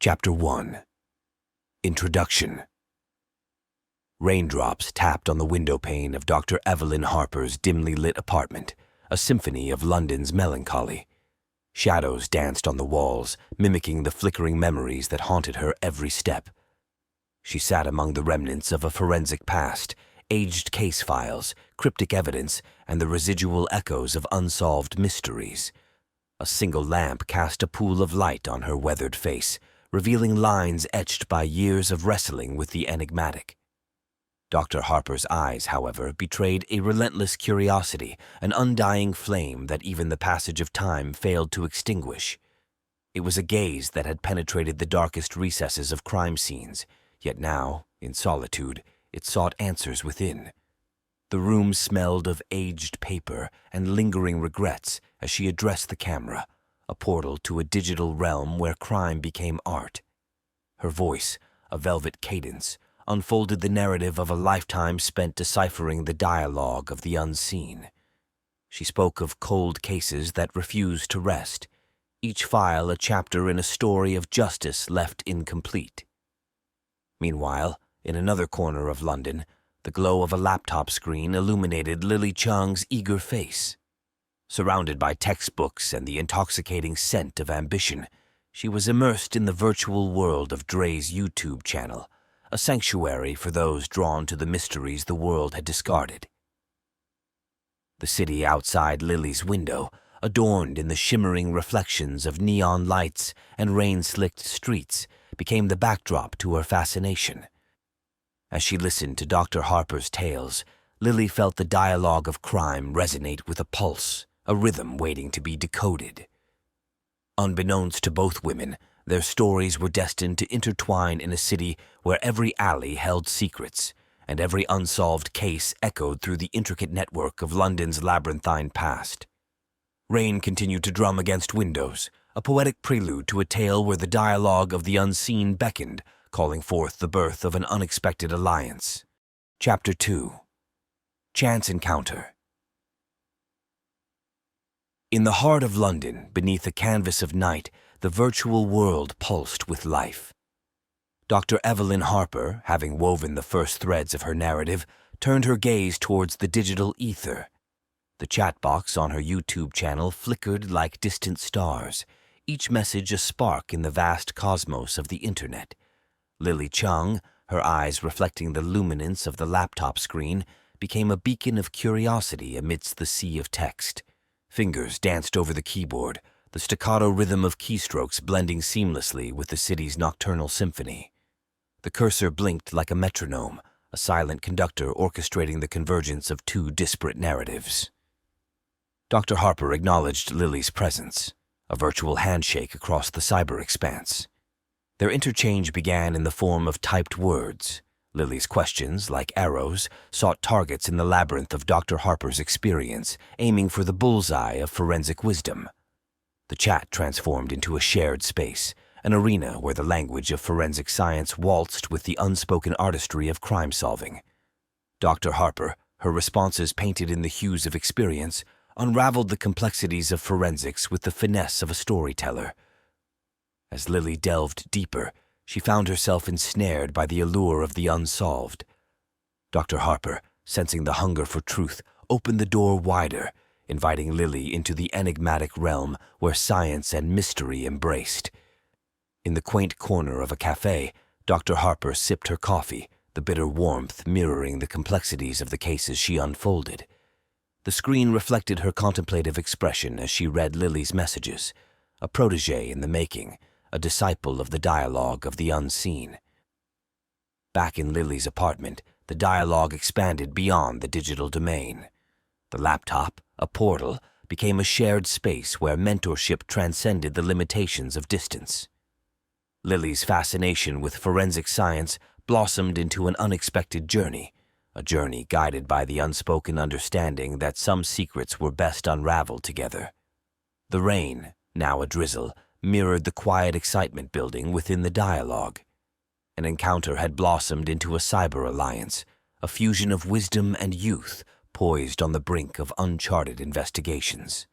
Chapter 1. Introduction. Raindrops tapped on the windowpane of Dr. Evelyn Harper's dimly lit apartment, a symphony of London's melancholy. Shadows danced on the walls, mimicking the flickering memories that haunted her every step. She sat among the remnants of a forensic past, aged case files, cryptic evidence, and the residual echoes of unsolved mysteries. A single lamp cast a pool of light on her weathered face, revealing lines etched by years of wrestling with the enigmatic. Dr. Harper's eyes, however, betrayed a relentless curiosity, an undying flame that even the passage of time failed to extinguish. It was a gaze that had penetrated the darkest recesses of crime scenes, yet now, in solitude, it sought answers within. The room smelled of aged paper and lingering regrets as she addressed the camera, a portal to a digital realm where crime became art. Her voice, a velvet cadence, unfolded the narrative of a lifetime spent deciphering the dialogue of the unseen. She spoke of cold cases that refused to rest, each file a chapter in a story of justice left incomplete. Meanwhile, in another corner of London, the glow of a laptop screen illuminated Lily Chung's eager face. Surrounded by textbooks and the intoxicating scent of ambition, she was immersed in the virtual world of Dre's YouTube channel, a sanctuary for those drawn to the mysteries the world had discarded. The city outside Lily's window, adorned in the shimmering reflections of neon lights and rain-slicked streets, became the backdrop to her fascination. As she listened to Dr. Harper's tales, Lily felt the dialogue of crime resonate with a pulse, a rhythm waiting to be decoded. Unbeknownst to both women, their stories were destined to intertwine in a city where every alley held secrets, and every unsolved case echoed through the intricate network of London's labyrinthine past. Rain continued to drum against windows, a poetic prelude to a tale where the dialogue of the unseen beckoned, calling forth the birth of an unexpected alliance. Chapter 2. Chance Encounter. In the heart of London, beneath a canvas of night, the virtual world pulsed with life. Dr. Evelyn Harper, having woven the first threads of her narrative, turned her gaze towards the digital ether. The chat box on her YouTube channel flickered like distant stars, each message a spark in the vast cosmos of the internet. Lily Chung, her eyes reflecting the luminance of the laptop screen, became a beacon of curiosity amidst the sea of text. Fingers danced over the keyboard, the staccato rhythm of keystrokes blending seamlessly with the city's nocturnal symphony. The cursor blinked like a metronome, a silent conductor orchestrating the convergence of two disparate narratives. Dr. Harper acknowledged Lily's presence, a virtual handshake across the cyber expanse. Their interchange began in the form of typed words. Lily's questions, like arrows, sought targets in the labyrinth of Dr. Harper's experience, aiming for the bullseye of forensic wisdom. The chat transformed into a shared space, an arena where the language of forensic science waltzed with the unspoken artistry of crime solving. Dr. Harper, her responses painted in the hues of experience, unraveled the complexities of forensics with the finesse of a storyteller. As Lily delved deeper, she found herself ensnared by the allure of the unsolved. Dr. Harper, sensing the hunger for truth, opened the door wider, inviting Lily into the enigmatic realm where science and mystery embraced. In the quaint corner of a cafe, Dr. Harper sipped her coffee, the bitter warmth mirroring the complexities of the cases she unfolded. The screen reflected her contemplative expression as she read Lily's messages, a protégé in the making, a disciple of the dialogue of the unseen. Back in Lily's apartment, the dialogue expanded beyond the digital domain. The laptop, a portal, became a shared space where mentorship transcended the limitations of distance. Lily's fascination with forensic science blossomed into an unexpected journey, a journey guided by the unspoken understanding that some secrets were best unraveled together. The rain, now a drizzle, mirrored the quiet excitement building within the dialogue. An encounter had blossomed into a cyber alliance, a fusion of wisdom and youth poised on the brink of uncharted investigations.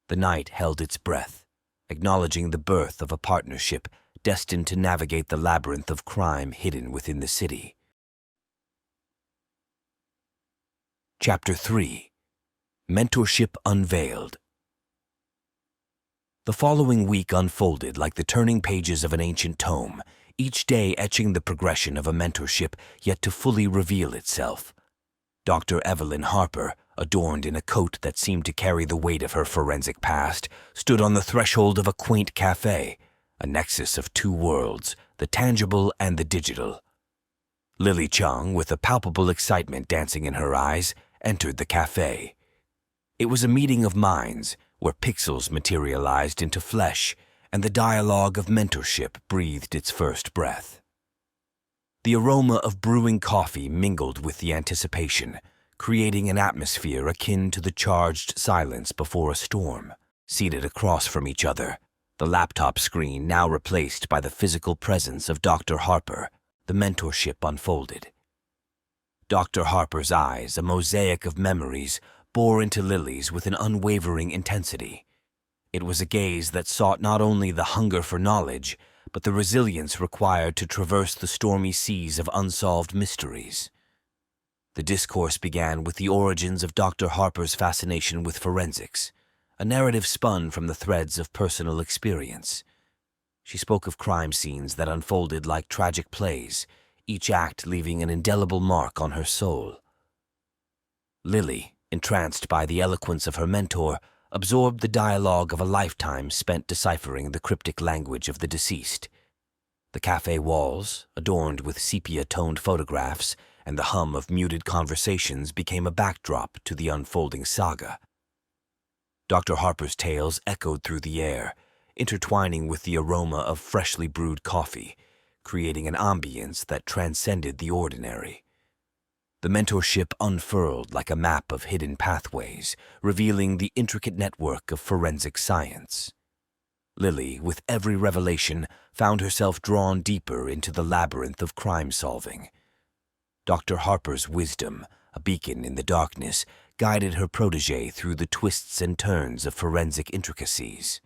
The night held its breath, acknowledging the birth of a partnership destined to navigate the labyrinth of crime hidden within the city. Chapter 3. Mentorship Unveiled. The following week unfolded like the turning pages of an ancient tome, each day etching the progression of a mentorship yet to fully reveal itself. Dr. Evelyn Harper, adorned in a coat that seemed to carry the weight of her forensic past, stood on the threshold of a quaint cafe, a nexus of two worlds, the tangible and the digital. Lily Chung, with a palpable excitement dancing in her eyes, entered the cafe. It was a meeting of minds, where pixels materialized into flesh, and the dialogue of mentorship breathed its first breath. The aroma of brewing coffee mingled with the anticipation, creating an atmosphere akin to the charged silence before a storm. Seated across from each other, the laptop screen now replaced by the physical presence of Dr. Harper, the mentorship unfolded. Dr. Harper's eyes, a mosaic of memories, bore into Lily's with an unwavering intensity. It was a gaze that sought not only the hunger for knowledge, but the resilience required to traverse the stormy seas of unsolved mysteries. The discourse began with the origins of Dr. Harper's fascination with forensics, a narrative spun from the threads of personal experience. She spoke of crime scenes that unfolded like tragic plays, each act leaving an indelible mark on her soul. Lily, entranced by the eloquence of her mentor, absorbed the dialogue of a lifetime spent deciphering the cryptic language of the deceased. The cafe walls, adorned with sepia-toned photographs, and the hum of muted conversations became a backdrop to the unfolding saga. Dr. Harper's tales echoed through the air, intertwining with the aroma of freshly brewed coffee, creating an ambience that transcended the ordinary. The mentorship unfurled like a map of hidden pathways, revealing the intricate network of forensic science. Lily, with every revelation, found herself drawn deeper into the labyrinth of crime-solving. Dr. Harper's wisdom, a beacon in the darkness, guided her protégé through the twists and turns of forensic intricacies.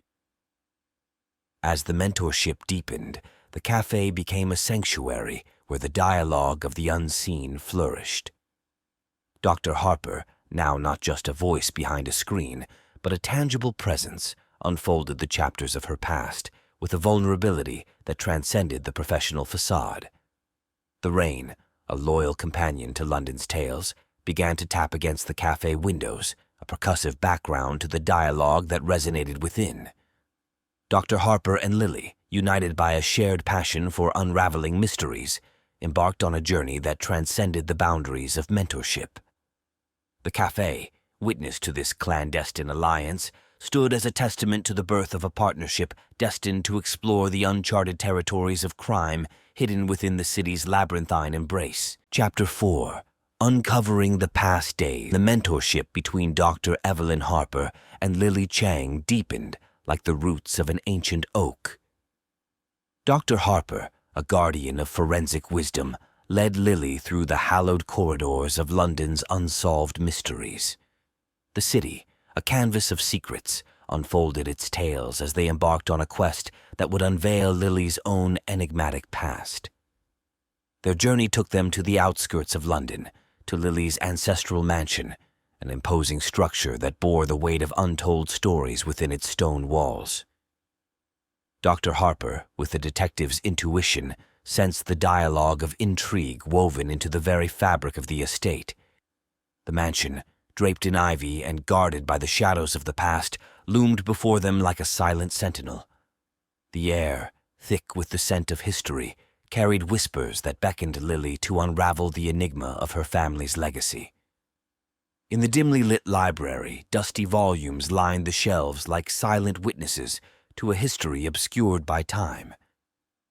As the mentorship deepened, the cafe became a sanctuary where the dialogue of the unseen flourished. Dr. Harper, now not just a voice behind a screen, but a tangible presence, unfolded the chapters of her past with a vulnerability that transcended the professional facade. The rain, a loyal companion to London's tales, began to tap against the cafe windows, a percussive background to the dialogue that resonated within. Dr. Harper and Lily, united by a shared passion for unraveling mysteries, embarked on a journey that transcended the boundaries of mentorship. The cafe, witness to this clandestine alliance, stood as a testament to the birth of a partnership destined to explore the uncharted territories of crime hidden within the city's labyrinthine embrace. Chapter 4. Uncovering the Past Days. The mentorship between Dr. Evelyn Harper and Lily Chang deepened like the roots of an ancient oak. Dr. Harper, a guardian of forensic wisdom, led Lily through the hallowed corridors of London's unsolved mysteries. The city, a canvas of secrets, unfolded its tales as they embarked on a quest that would unveil Lily's own enigmatic past. Their journey took them to the outskirts of London, to Lily's ancestral mansion, an imposing structure that bore the weight of untold stories within its stone walls. Dr. Harper, with the detective's intuition, sensed the dialogue of intrigue woven into the very fabric of the estate. The mansion, draped in ivy and guarded by the shadows of the past, loomed before them like a silent sentinel. The air, thick with the scent of history, carried whispers that beckoned Lily to unravel the enigma of her family's legacy. In the dimly lit library, dusty volumes lined the shelves like silent witnesses to a history obscured by time.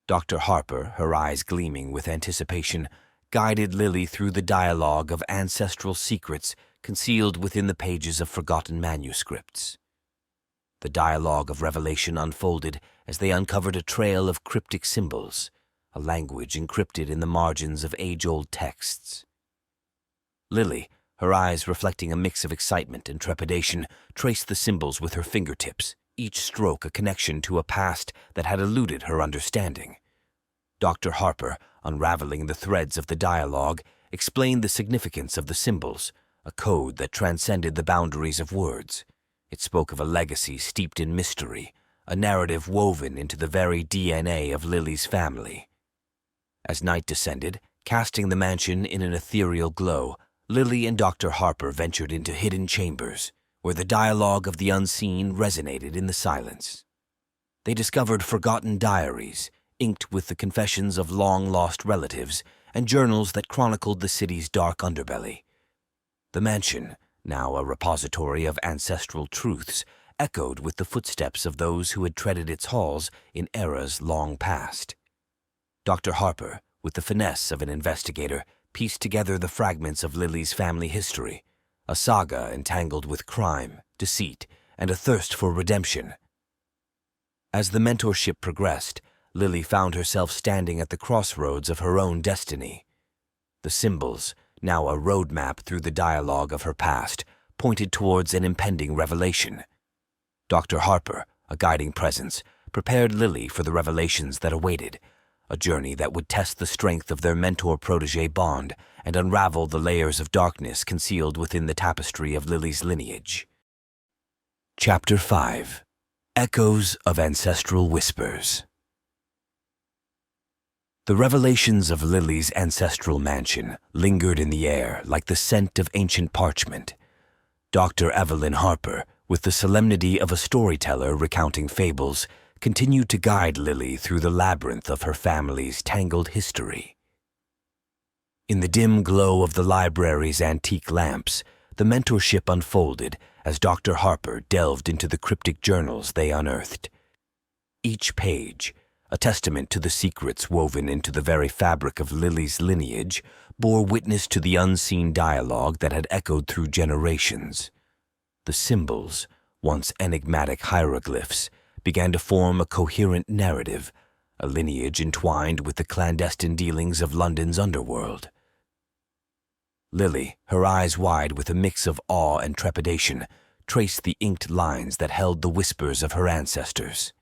Dr. Harper, her eyes gleaming with anticipation, guided Lily through the dialogue of ancestral secrets concealed within the pages of forgotten manuscripts. The dialogue of revelation unfolded as they uncovered a trail of cryptic symbols, a language encrypted in the margins of age-old texts. Lily, her eyes reflecting a mix of excitement and trepidation, traced the symbols with her fingertips, each stroke a connection to a past that had eluded her understanding. Dr. Harper, unraveling the threads of the dialogue, explained the significance of the symbols, a code that transcended the boundaries of words. It spoke of a legacy steeped in mystery, a narrative woven into the very DNA of Lily's family. As night descended, casting the mansion in an ethereal glow, Lily and Dr. Harper ventured into hidden chambers, where the dialogue of the unseen resonated in the silence. They discovered forgotten diaries, inked with the confessions of long-lost relatives, and journals that chronicled the city's dark underbelly. The mansion, now a repository of ancestral truths, echoed with the footsteps of those who had treaded its halls in eras long past. Dr. Harper, with the finesse of an investigator, pieced together the fragments of Lily's family history, a saga entangled with crime, deceit, and a thirst for redemption. As the mentorship progressed, Lily found herself standing at the crossroads of her own destiny. The symbols, now a roadmap through the dialogue of her past, pointed towards an impending revelation. Dr. Harper, a guiding presence, prepared Lily for the revelations that awaited, a journey that would test the strength of their mentor-protege bond and unravel the layers of darkness concealed within the tapestry of Lily's lineage. Chapter 5. Echoes of Ancestral Whispers. The revelations of Lily's ancestral mansion lingered in the air like the scent of ancient parchment. Dr. Evelyn Harper, with the solemnity of a storyteller recounting fables, continued to guide Lily through the labyrinth of her family's tangled history. In the dim glow of the library's antique lamps, the mentorship unfolded as Dr. Harper delved into the cryptic journals they unearthed. Each page, a testament to the secrets woven into the very fabric of Lily's lineage, bore witness to the unseen dialogue that had echoed through generations. The symbols, once enigmatic hieroglyphs, began to form a coherent narrative, a lineage entwined with the clandestine dealings of London's underworld. Lily, her eyes wide with a mix of awe and trepidation, traced the inked lines that held the whispers of her ancestors.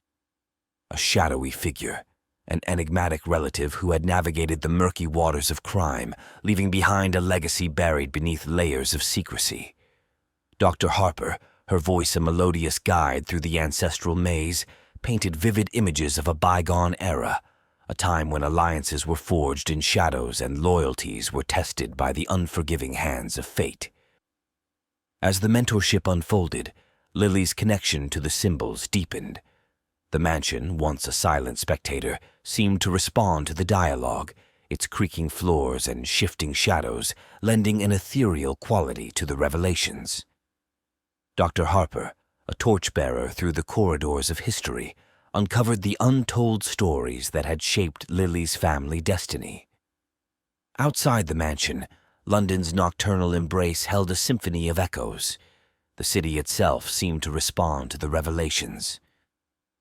A shadowy figure, an enigmatic relative who had navigated the murky waters of crime, leaving behind a legacy buried beneath layers of secrecy. Dr. Harper, her voice a melodious guide through the ancestral maze, painted vivid images of a bygone era, a time when alliances were forged in shadows and loyalties were tested by the unforgiving hands of fate. As the mentorship unfolded, Lily's connection to the symbols deepened. The mansion, once a silent spectator, seemed to respond to the dialogue, its creaking floors and shifting shadows lending an ethereal quality to the revelations. Dr. Harper, a torchbearer through the corridors of history, uncovered the untold stories that had shaped Lily's family destiny. Outside the mansion, London's nocturnal embrace held a symphony of echoes. The city itself seemed to respond to the revelations.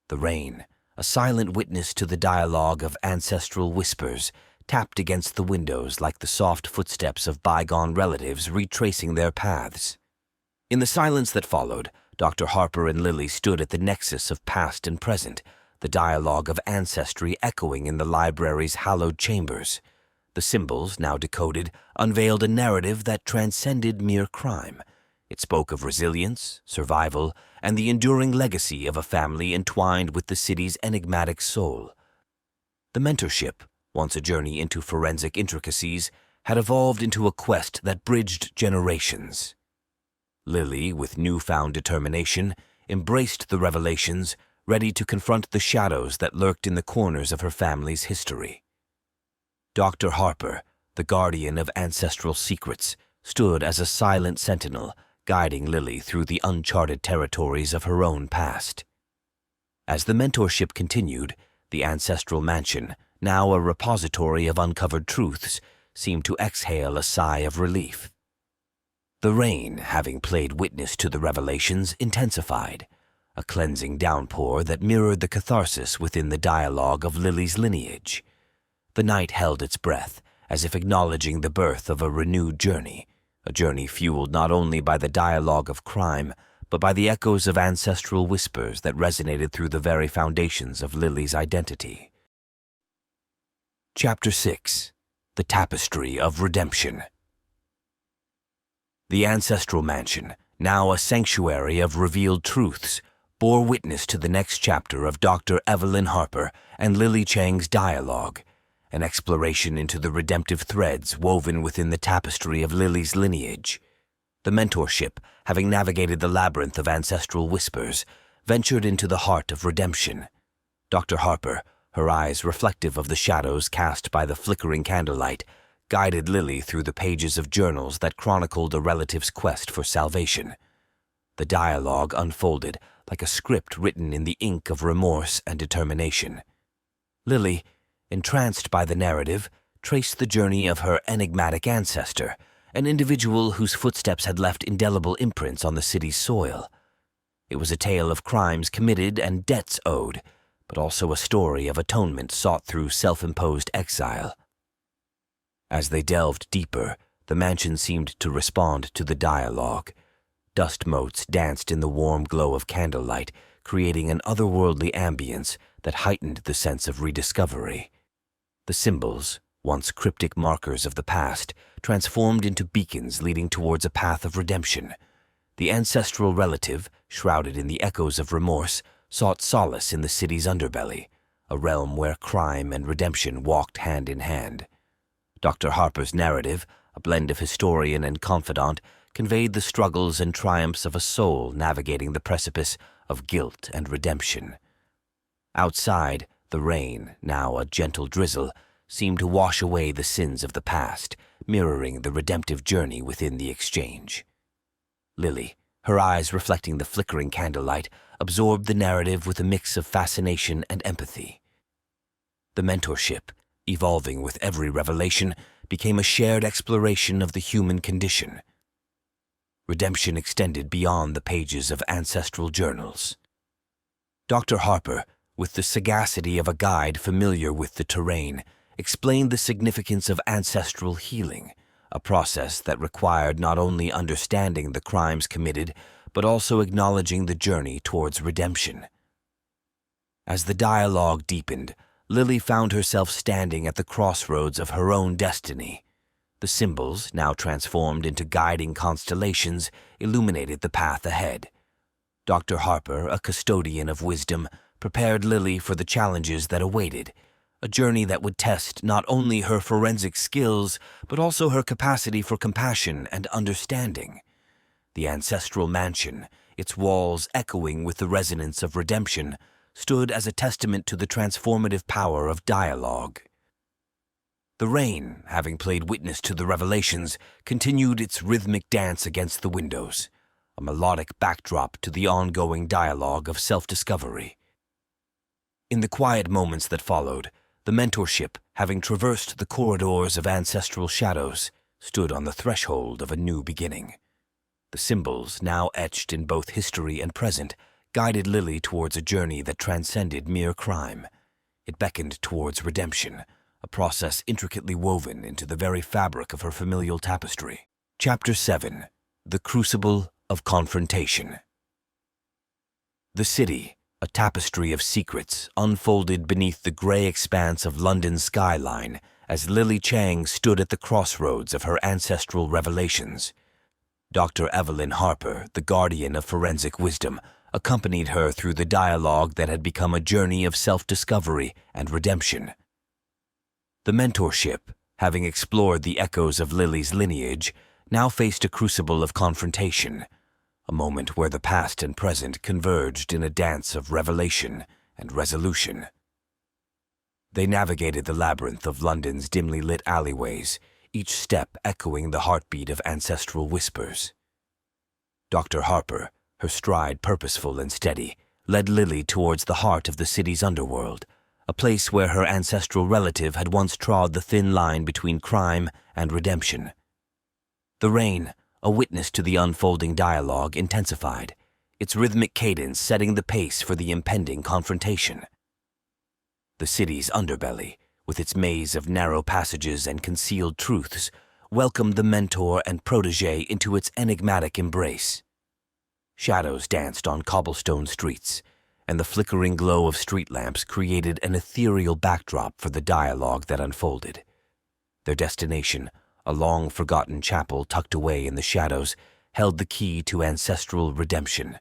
The rain, a silent witness to the dialogue of ancestral whispers, tapped against the windows like the soft footsteps of bygone relatives retracing their paths. In the silence that followed, Dr. Harper and Lily stood at the nexus of past and present, the dialogue of ancestry echoing in the library's hallowed chambers. The symbols, now decoded, unveiled a narrative that transcended mere crime. It spoke of resilience, survival, and the enduring legacy of a family entwined with the city's enigmatic soul. The mentorship, once a journey into forensic intricacies, had evolved into a quest that bridged generations. Lily, with newfound determination, embraced the revelations, ready to confront the shadows that lurked in the corners of her family's history. Dr. Harper, the guardian of ancestral secrets, stood as a silent sentinel, guiding Lily through the uncharted territories of her own past. As the mentorship continued, the ancestral mansion, now a repository of uncovered truths, seemed to exhale a sigh of relief. The rain, having played witness to the revelations, intensified, a cleansing downpour that mirrored the catharsis within the dialogue of Lily's lineage. The night held its breath, as if acknowledging the birth of a renewed journey, a journey fueled not only by the dialogue of crime, but by the echoes of ancestral whispers that resonated through the very foundations of Lily's identity. Chapter 6. The Tapestry of Redemption. The ancestral mansion, now a sanctuary of revealed truths, bore witness to the next chapter of Dr. Evelyn Harper and Lily Chang's dialogue, an exploration into the redemptive threads woven within the tapestry of Lily's lineage. The mentorship, having navigated the labyrinth of ancestral whispers, ventured into the heart of redemption. Dr. Harper, her eyes reflective of the shadows cast by the flickering candlelight, guided Lily through the pages of journals that chronicled a relative's quest for salvation. The dialogue unfolded like a script written in the ink of remorse and determination. Lily, entranced by the narrative, traced the journey of her enigmatic ancestor, an individual whose footsteps had left indelible imprints on the city's soil. It was a tale of crimes committed and debts owed, but also a story of atonement sought through self-imposed exile. As they delved deeper, the mansion seemed to respond to the dialogue. Dust motes danced in the warm glow of candlelight, creating an otherworldly ambience that heightened the sense of rediscovery. The symbols, once cryptic markers of the past, transformed into beacons leading towards a path of redemption. The ancestral relative, shrouded in the echoes of remorse, sought solace in the city's underbelly, a realm where crime and redemption walked hand in hand. Dr. Harper's narrative, a blend of historian and confidant, conveyed the struggles and triumphs of a soul navigating the precipice of guilt and redemption. Outside, the rain, now a gentle drizzle, seemed to wash away the sins of the past, mirroring the redemptive journey within the exchange. Lily, her eyes reflecting the flickering candlelight, absorbed the narrative with a mix of fascination and empathy. The mentorship, evolving with every revelation, became a shared exploration of the human condition. Redemption extended beyond the pages of ancestral journals. Dr. Harper, with the sagacity of a guide familiar with the terrain, explained the significance of ancestral healing, a process that required not only understanding the crimes committed, but also acknowledging the journey towards redemption. As the dialogue deepened, Lily found herself standing at the crossroads of her own destiny. The symbols, now transformed into guiding constellations, illuminated the path ahead. Dr. Harper, a custodian of wisdom, prepared Lily for the challenges that awaited, a journey that would test not only her forensic skills, but also her capacity for compassion and understanding. The ancestral mansion, its walls echoing with the resonance of redemption, stood as a testament to the transformative power of dialogue. The rain, having played witness to the revelations, continued its rhythmic dance against the windows, a melodic backdrop to the ongoing dialogue of self-discovery. In the quiet moments that followed, the mentorship, having traversed the corridors of ancestral shadows, stood on the threshold of a new beginning. The symbols, now etched in both history and present, guided Lily towards a journey that transcended mere crime. It beckoned towards redemption, a process intricately woven into the very fabric of her familial tapestry. Chapter 7. The Crucible of Confrontation. The city, a tapestry of secrets, unfolded beneath the gray expanse of London's skyline as Lily Chang stood at the crossroads of her ancestral revelations. Dr. Evelyn Harper, the guardian of forensic wisdom, accompanied her through the dialogue that had become a journey of self-discovery and redemption. The mentorship, having explored the echoes of Lily's lineage, now faced a crucible of confrontation, a moment where the past and present converged in a dance of revelation and resolution. They navigated the labyrinth of London's dimly lit alleyways, each step echoing the heartbeat of ancestral whispers. Dr. Harper, her stride purposeful and steady, led Lily towards the heart of the city's underworld, a place where her ancestral relative had once trod the thin line between crime and redemption. The rain, a witness to the unfolding dialogue, intensified, its rhythmic cadence setting the pace for the impending confrontation. The city's underbelly, with its maze of narrow passages and concealed truths, welcomed the mentor and protege into its enigmatic embrace. Shadows danced on cobblestone streets, and the flickering glow of street lamps created an ethereal backdrop for the dialogue that unfolded. Their destination, a long-forgotten chapel tucked away in the shadows, held the key to ancestral redemption.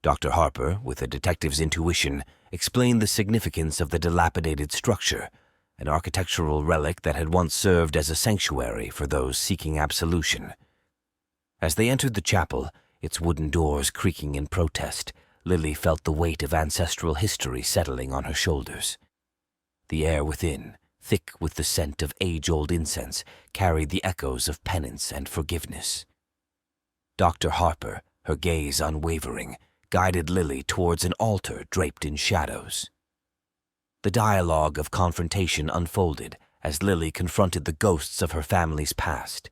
Dr. Harper, with a detective's intuition, explained the significance of the dilapidated structure, an architectural relic that had once served as a sanctuary for those seeking absolution. As they entered the chapel, its wooden doors creaking in protest, Lily felt the weight of ancestral history settling on her shoulders. The air within, thick with the scent of age-old incense, carried the echoes of penance and forgiveness. Dr. Harper, her gaze unwavering, guided Lily towards an altar draped in shadows. The dialogue of confrontation unfolded as Lily confronted the ghosts of her family's past.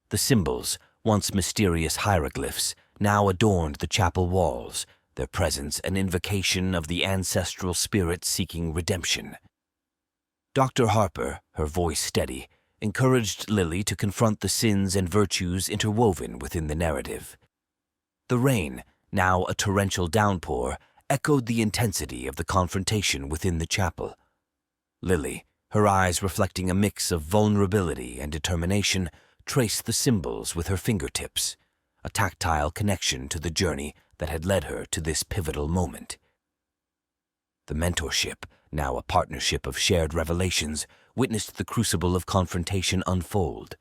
The symbols, once mysterious hieroglyphs, now adorned the chapel walls, their presence an invocation of the ancestral spirit seeking redemption. Dr. Harper, her voice steady, encouraged Lily to confront the sins and virtues interwoven within the narrative. The rain, now a torrential downpour, echoed the intensity of the confrontation within the chapel. Lily, her eyes reflecting a mix of vulnerability and determination, traced the symbols with her fingertips, a tactile connection to the journey that had led her to this pivotal moment. The mentorship, now a partnership of shared revelations, witnessed the crucible of confrontation unfold.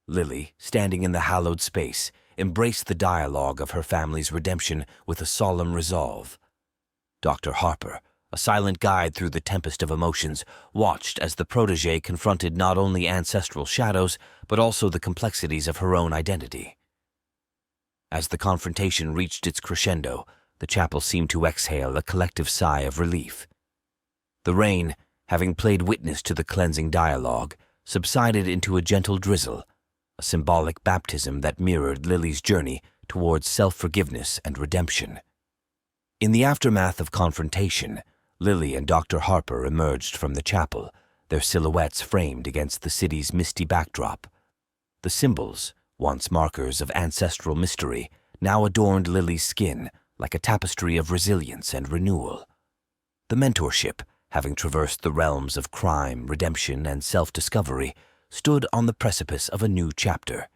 Lily, standing in the hallowed space, embraced the dialogue of her family's redemption with a solemn resolve. Dr. Harper, a silent guide through the tempest of emotions, watched as the protégé confronted not only ancestral shadows, but also the complexities of her own identity. As the confrontation reached its crescendo, the chapel seemed to exhale a collective sigh of relief. The rain, having played witness to the cleansing dialogue, subsided into a gentle drizzle, a symbolic baptism that mirrored Lily's journey towards self-forgiveness and redemption. In the aftermath of confrontation, Lily and Dr. Harper emerged from the chapel, their silhouettes framed against the city's misty backdrop. The symbols, once markers of ancestral mystery, now adorned Lily's skin like a tapestry of resilience and renewal. The mentorship, having traversed the realms of crime, redemption, and self-discovery, stood on the precipice of a new chapter.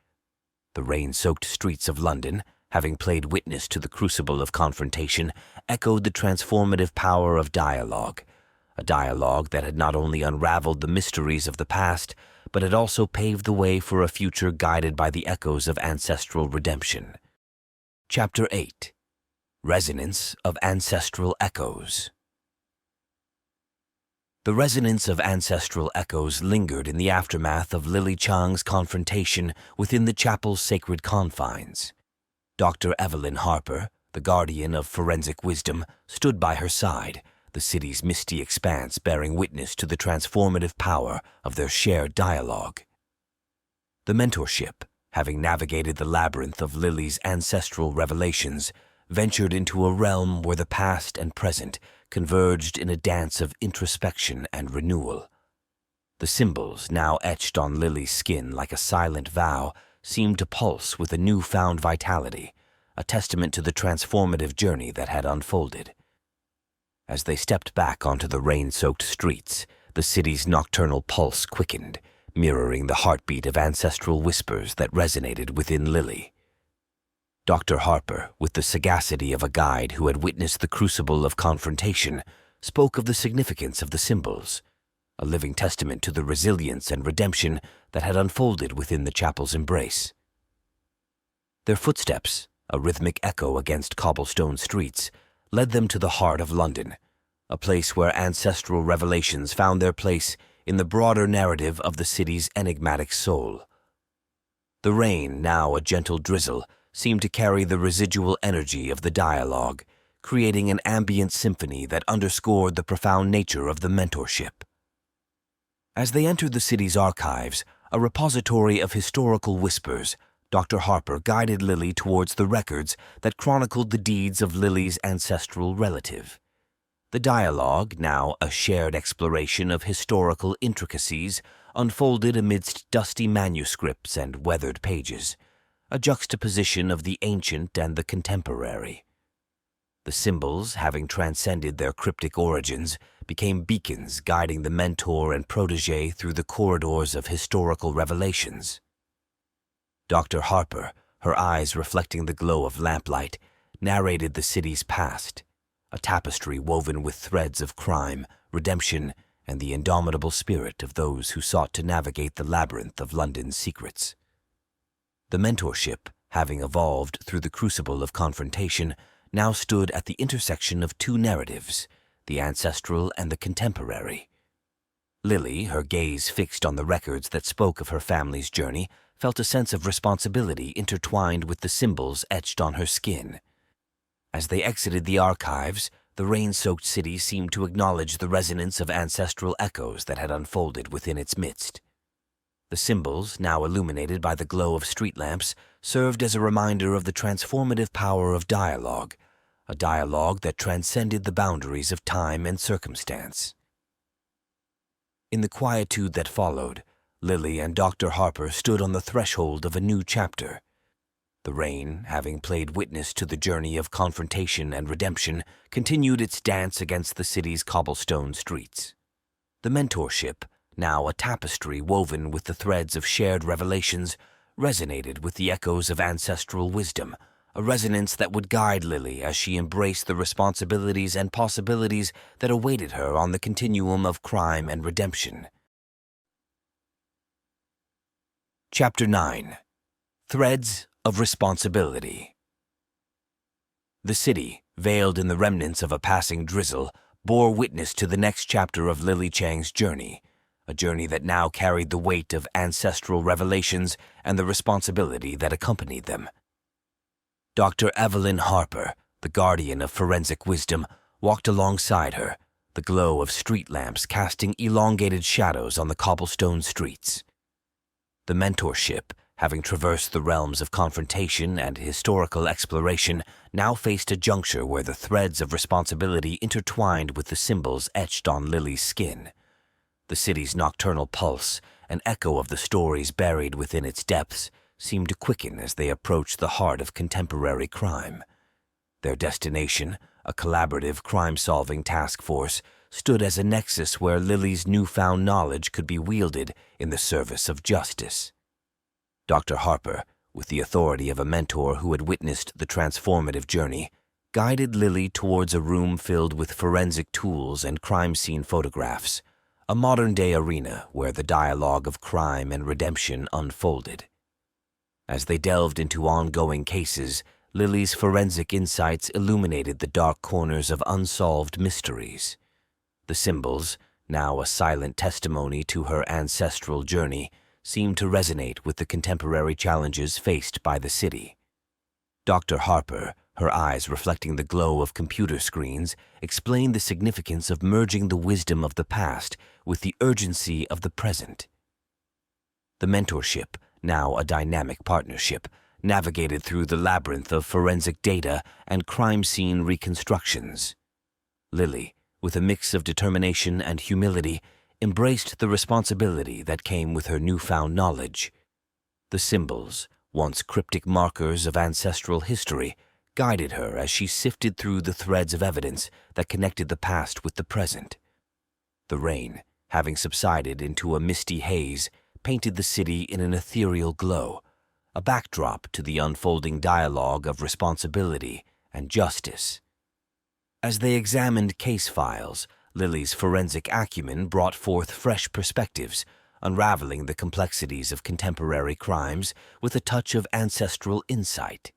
The rain-soaked streets of London, having played witness to the crucible of confrontation, echoed the transformative power of dialogue, a dialogue that had not only unraveled the mysteries of the past, but had also paved the way for a future guided by the echoes of ancestral redemption. Chapter 8. Resonance of Ancestral Echoes. The resonance of ancestral echoes lingered in the aftermath of Lily Chang's confrontation within the chapel's sacred confines. Dr. Evelyn Harper, the guardian of forensic wisdom, stood by her side, the city's misty expanse bearing witness to the transformative power of their shared dialogue. The mentorship, having navigated the labyrinth of Lily's ancestral revelations, ventured into a realm where the past and present converged in a dance of introspection and renewal. The symbols, now etched on Lily's skin like a silent vow, seemed to pulse with a newfound vitality, a testament to the transformative journey that had unfolded. As they stepped back onto the rain-soaked streets, the city's nocturnal pulse quickened, mirroring the heartbeat of ancestral whispers that resonated within Lily. Dr. Harper, with the sagacity of a guide who had witnessed the crucible of confrontation, spoke of the significance of the symbols, a living testament to the resilience and redemption that had unfolded within the chapel's embrace. Their footsteps, a rhythmic echo against cobblestone streets, led them to the heart of London, a place where ancestral revelations found their place in the broader narrative of the city's enigmatic soul. The rain, now a gentle drizzle, seemed to carry the residual energy of the dialogue, creating an ambient symphony that underscored the profound nature of the mentorship. As they entered the city's archives, a repository of historical whispers, Dr. Harper guided Lily towards the records that chronicled the deeds of Lily's ancestral relative. The dialogue, now a shared exploration of historical intricacies, unfolded amidst dusty manuscripts and weathered pages, a juxtaposition of the ancient and the contemporary. The symbols, having transcended their cryptic origins, became beacons guiding the mentor and protege through the corridors of historical revelations. Dr. Harper, her eyes reflecting the glow of lamplight, narrated the city's past, a tapestry woven with threads of crime, redemption, and the indomitable spirit of those who sought to navigate the labyrinth of London's secrets. The mentorship, having evolved through the crucible of confrontation, now stood at the intersection of two narratives, the ancestral and the contemporary. Lily, her gaze fixed on the records that spoke of her family's journey, felt a sense of responsibility intertwined with the symbols etched on her skin. As they exited the archives, the rain-soaked city seemed to acknowledge the resonance of ancestral echoes that had unfolded within its midst. The symbols, now illuminated by the glow of street lamps, served as a reminder of the transformative power of dialogue, a dialogue that transcended the boundaries of time and circumstance. In the quietude that followed, Lily and Dr. Harper stood on the threshold of a new chapter. The rain, having played witness to the journey of confrontation and redemption, continued its dance against the city's cobblestone streets. The mentorship, now a tapestry woven with the threads of shared revelations, resonated with the echoes of ancestral wisdom, a resonance that would guide Lily as she embraced the responsibilities and possibilities that awaited her on the continuum of crime and redemption. Chapter 9. Threads of Responsibility. The city, veiled in the remnants of a passing drizzle, bore witness to the next chapter of Lily Chang's journey, a journey that now carried the weight of ancestral revelations and the responsibility that accompanied them. Dr. Evelyn Harper, the guardian of forensic wisdom, walked alongside her, the glow of street lamps casting elongated shadows on the cobblestone streets. The mentorship, having traversed the realms of confrontation and historical exploration, now faced a juncture where the threads of responsibility intertwined with the symbols etched on Lily's skin. The city's nocturnal pulse, an echo of the stories buried within its depths, seemed to quicken as they approached the heart of contemporary crime. Their destination, a collaborative crime-solving task force, stood as a nexus where Lily's newfound knowledge could be wielded in the service of justice. Dr. Harper, with the authority of a mentor who had witnessed the transformative journey, guided Lily towards a room filled with forensic tools and crime scene photographs, a modern-day arena where the dialogue of crime and redemption unfolded. As they delved into ongoing cases, Lily's forensic insights illuminated the dark corners of unsolved mysteries. The symbols, now a silent testimony to her ancestral journey, seemed to resonate with the contemporary challenges faced by the city. Dr. Harper, her eyes reflecting the glow of computer screens, explained the significance of merging the wisdom of the past with the urgency of the present. The mentorship, now a dynamic partnership, navigated through the labyrinth of forensic data and crime scene reconstructions. Lily, with a mix of determination and humility, embraced the responsibility that came with her newfound knowledge. The symbols, once cryptic markers of ancestral history, guided her as she sifted through the threads of evidence that connected the past with the present. The rain, having subsided into a misty haze, painted the city in an ethereal glow, a backdrop to the unfolding dialogue of responsibility and justice. As they examined case files, Lily's forensic acumen brought forth fresh perspectives, unraveling the complexities of contemporary crimes with a touch of ancestral insight.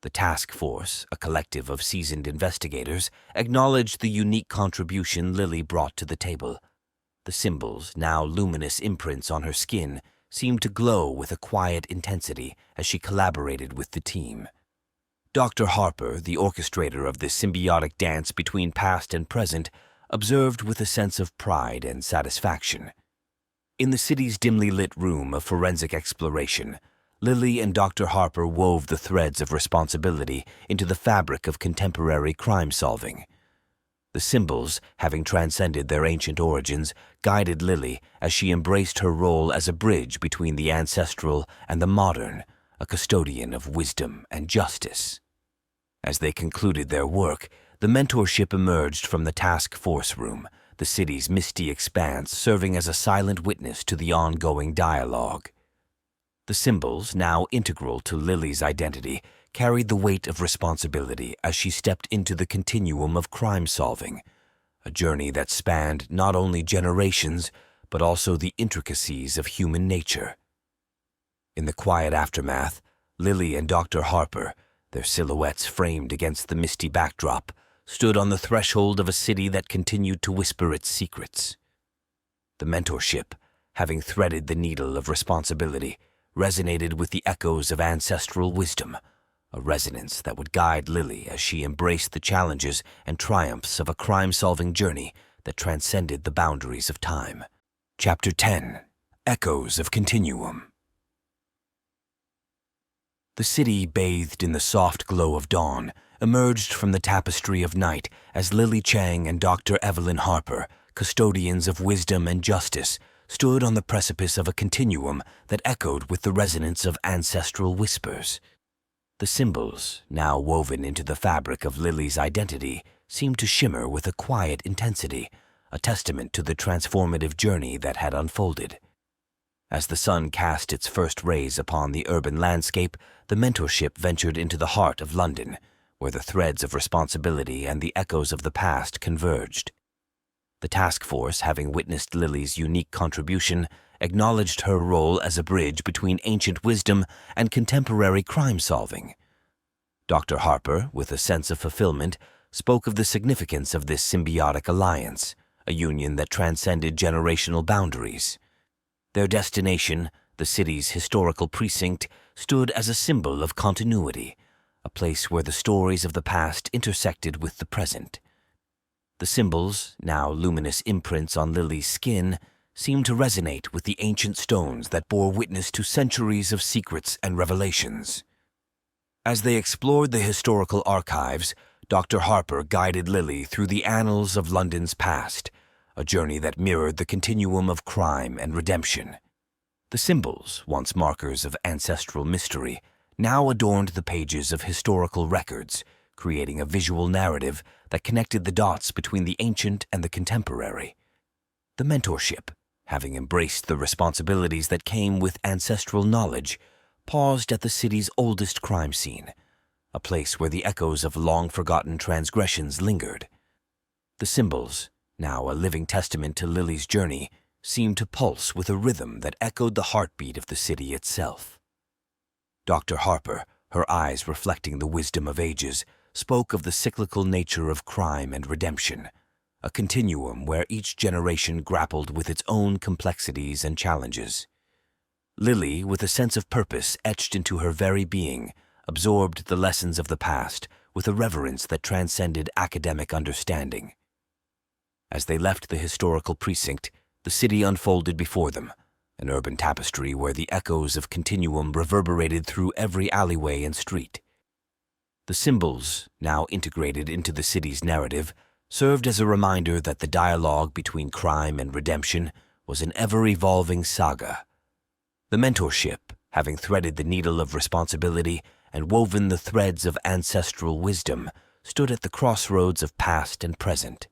The task force, a collective of seasoned investigators, acknowledged the unique contribution Lily brought to the table. The symbols, now luminous imprints on her skin, seemed to glow with a quiet intensity as she collaborated with the team. Dr. Harper, the orchestrator of this symbiotic dance between past and present, observed with a sense of pride and satisfaction. In the city's dimly lit room of forensic exploration, Lily and Dr. Harper wove the threads of responsibility into the fabric of contemporary crime-solving. The symbols, having transcended their ancient origins, guided Lily as she embraced her role as a bridge between the ancestral and the modern, a custodian of wisdom and justice. As they concluded their work, the mentorship emerged from the task force room, the city's misty expanse serving as a silent witness to the ongoing dialogue. The symbols, now integral to Lily's identity, carried the weight of responsibility as she stepped into the continuum of crime-solving, a journey that spanned not only generations, but also the intricacies of human nature. In the quiet aftermath, Lily and Dr. Harper, their silhouettes framed against the misty backdrop, stood on the threshold of a city that continued to whisper its secrets. The mentorship, having threaded the needle of responsibility, resonated with the echoes of ancestral wisdom, a resonance that would guide Lily as she embraced the challenges and triumphs of a crime-solving journey that transcended the boundaries of time. Chapter 10. Echoes of Continuum. The city, bathed in the soft glow of dawn, emerged from the tapestry of night as Lily Chang and Dr. Evelyn Harper, custodians of wisdom and justice, stood on the precipice of a continuum that echoed with the resonance of ancestral whispers. The symbols, now woven into the fabric of Lily's identity, seemed to shimmer with a quiet intensity, a testament to the transformative journey that had unfolded. As the sun cast its first rays upon the urban landscape, the mentorship ventured into the heart of London, where the threads of responsibility and the echoes of the past converged. The task force, having witnessed Lily's unique contribution, acknowledged her role as a bridge between ancient wisdom and contemporary crime-solving. Dr. Harper, with a sense of fulfillment, spoke of the significance of this symbiotic alliance, a union that transcended generational boundaries. Their destination, the city's historical precinct, stood as a symbol of continuity, a place where the stories of the past intersected with the present. The symbols, now luminous imprints on Lily's skin, seemed to resonate with the ancient stones that bore witness to centuries of secrets and revelations. As they explored the historical archives, Dr. Harper guided Lily through the annals of London's past, a journey that mirrored the continuum of crime and redemption. The symbols, once markers of ancestral mystery, now adorned the pages of historical records, creating a visual narrative that connected the dots between the ancient and the contemporary. The mentorship, having embraced the responsibilities that came with ancestral knowledge, paused at the city's oldest crime scene, a place where the echoes of long-forgotten transgressions lingered. The symbols, now a living testament to Lily's journey, seemed to pulse with a rhythm that echoed the heartbeat of the city itself. Dr. Harper, her eyes reflecting the wisdom of ages, spoke of the cyclical nature of crime and redemption, a continuum where each generation grappled with its own complexities and challenges. Lily, with a sense of purpose etched into her very being, absorbed the lessons of the past with a reverence that transcended academic understanding. As they left the historical precinct, the city unfolded before them, an urban tapestry where the echoes of continuum reverberated through every alleyway and street. The symbols, now integrated into the city's narrative, served as a reminder that the dialogue between crime and redemption was an ever-evolving saga. The mentorship, having threaded the needle of responsibility and woven the threads of ancestral wisdom, stood at the crossroads of past and present.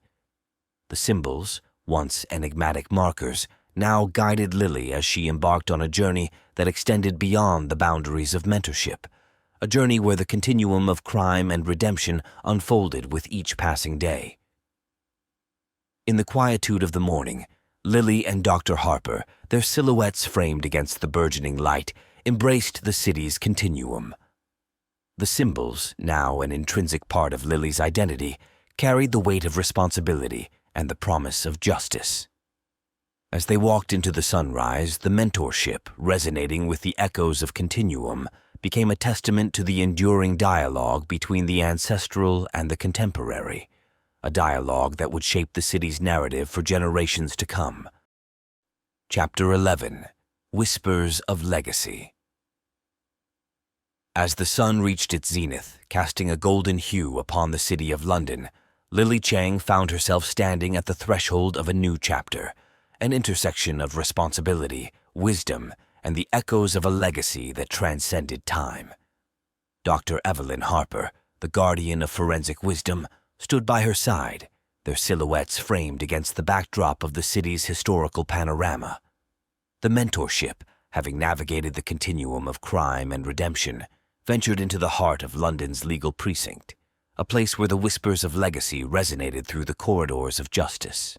The symbols, once enigmatic markers, now guided Lily as she embarked on a journey that extended beyond the boundaries of mentorship, a journey where the continuum of crime and redemption unfolded with each passing day. In the quietude of the morning, Lily and Dr. Harper, their silhouettes framed against the burgeoning light, embraced the city's continuum. The symbols, now an intrinsic part of Lily's identity, carried the weight of responsibility and the promise of justice. As they walked into the sunrise, the mentorship, resonating with the echoes of continuum, became a testament to the enduring dialogue between the ancestral and the contemporary, a dialogue that would shape the city's narrative for generations to come. Chapter 11. Whispers of Legacy. As the sun reached its zenith, casting a golden hue upon the city of London, Lily Chang found herself standing at the threshold of a new chapter, an intersection of responsibility, wisdom, and the echoes of a legacy that transcended time. Dr. Evelyn Harper, the guardian of forensic wisdom, stood by her side, their silhouettes framed against the backdrop of the city's historical panorama. The mentorship, having navigated the continuum of crime and redemption, ventured into the heart of London's legal precinct, a place where the whispers of legacy resonated through the corridors of justice.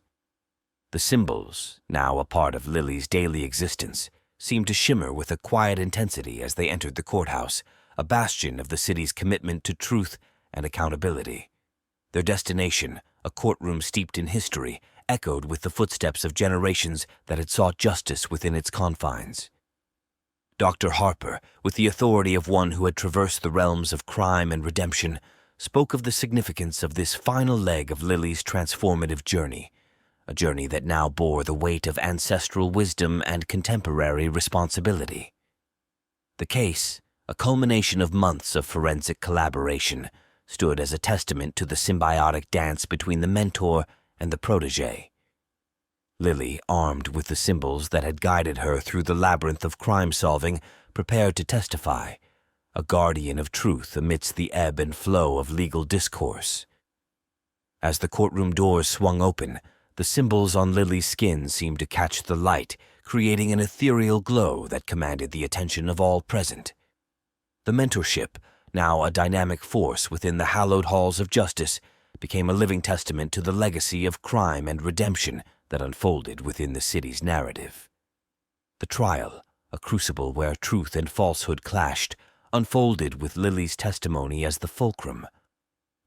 The symbols, now a part of Lily's daily existence, seemed to shimmer with a quiet intensity as they entered the courthouse, a bastion of the city's commitment to truth and accountability. Their destination, a courtroom steeped in history, echoed with the footsteps of generations that had sought justice within its confines. Dr. Harper, with the authority of one who had traversed the realms of crime and redemption, spoke of the significance of this final leg of Lily's transformative journey, a journey that now bore the weight of ancestral wisdom and contemporary responsibility. The case, a culmination of months of forensic collaboration, stood as a testament to the symbiotic dance between the mentor and the protege. Lily, armed with the symbols that had guided her through the labyrinth of crime-solving, prepared to testify, a guardian of truth amidst the ebb and flow of legal discourse. As the courtroom doors swung open, the symbols on Lily's skin seemed to catch the light, creating an ethereal glow that commanded the attention of all present. The mentorship, now a dynamic force within the hallowed halls of justice, became a living testament to the legacy of crime and redemption that unfolded within the city's narrative. The trial, a crucible where truth and falsehood clashed, unfolded with Lily's testimony as the fulcrum.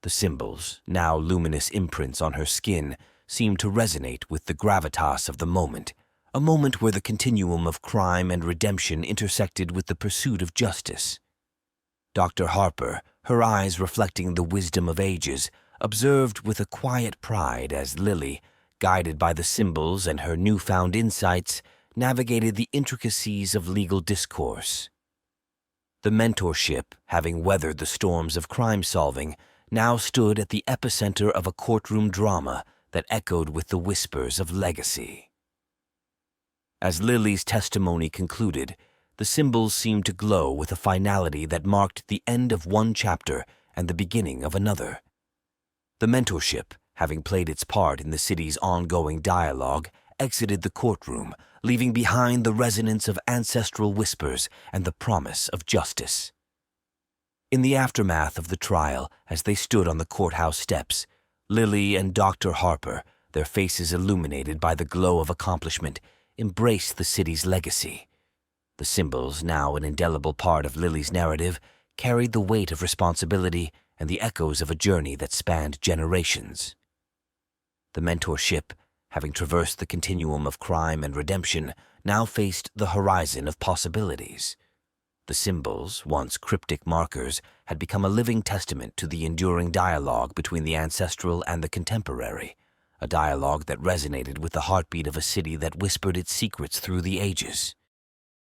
The symbols, now luminous imprints on her skin, seemed to resonate with the gravitas of the moment, a moment where the continuum of crime and redemption intersected with the pursuit of justice. Dr. Harper, her eyes reflecting the wisdom of ages, observed with a quiet pride as Lily, guided by the symbols and her newfound insights, navigated the intricacies of legal discourse. The mentorship, having weathered the storms of crime-solving, now stood at the epicenter of a courtroom drama that echoed with the whispers of legacy. As Lily's testimony concluded, the symbols seemed to glow with a finality that marked the end of one chapter and the beginning of another. The mentorship, having played its part in the city's ongoing dialogue, exited the courtroom, leaving behind the resonance of ancestral whispers and the promise of justice. In the aftermath of the trial, as they stood on the courthouse steps, Lily and Dr. Harper, their faces illuminated by the glow of accomplishment, embraced the city's legacy. The symbols, now an indelible part of Lily's narrative, carried the weight of responsibility and the echoes of a journey that spanned generations. The mentorship, having traversed the continuum of crime and redemption, now faced the horizon of possibilities. The symbols, once cryptic markers, had become a living testament to the enduring dialogue between the ancestral and the contemporary, a dialogue that resonated with the heartbeat of a city that whispered its secrets through the ages.